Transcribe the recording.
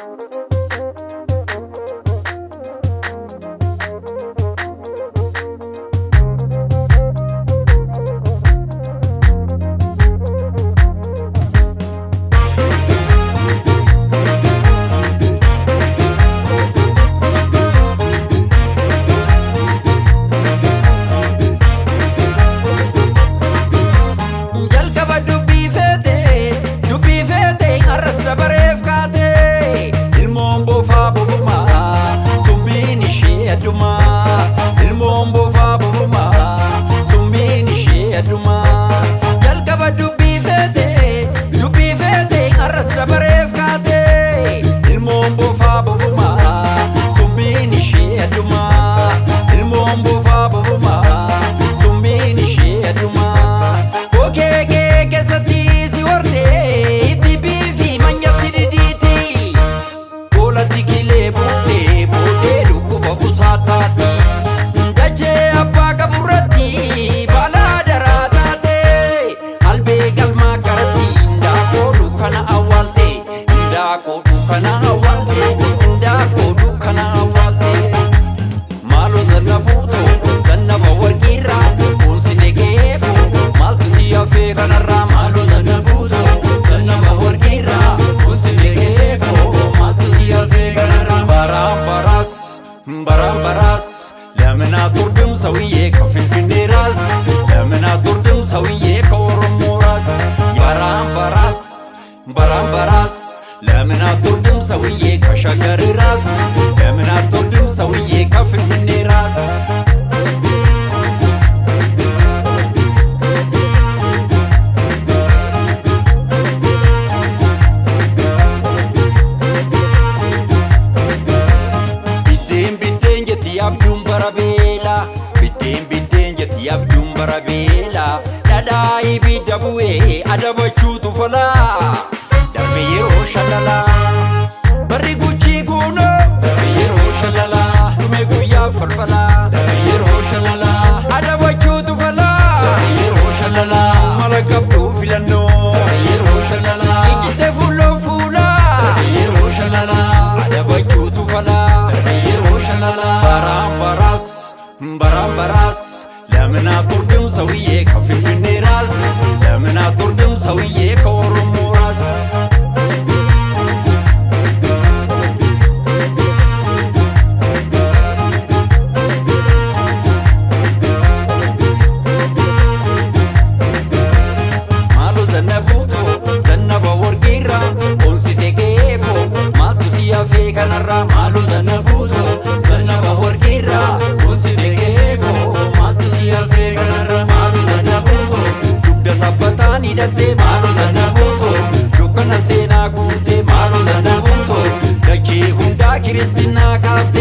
Baras ለምን አትወርድም ሰውዬ ከፍልፍሌ ራስ ለምን አትወርድም ሰውዬ ከኦሮሞ ራስ ባራምባራስ ለምን አትወርድም ሰውዬ ከሸገር ራስ ለምን አትወርድም ሰውዬ ከፍልፍሌ ራስ Yabdum barabela dadai bidabuwe adabachu tufala darmeyero shalala bariguchi guno darmeyero shalala dumeguya farfala darmeyero shalala adabachu tufala darmeyero shalala malakabdu filano darmeyero shalala ijite fulo fula darmeyero shalala adabachu tufala darmeyero shalala barambaras ለምን አትወርድም ሰውዬ ከፍልፍሌ ራስ ለምን አትወርድም ሰውዬ ከኦሮሞ ራስ ማሎ ዘነቡቶ ዘነበ ወርቂራ ኦንሲቴ ጌኮ ማልቱ ሲያፌ ከነራ ማሎ ዘነቡቶ ዘነበ ወርቂራ ኦንሲቴ ጌኮ Date mano zanabuto dukkana seenaa guute mano zanabuto dachee hundaa Kiristinaa kaafte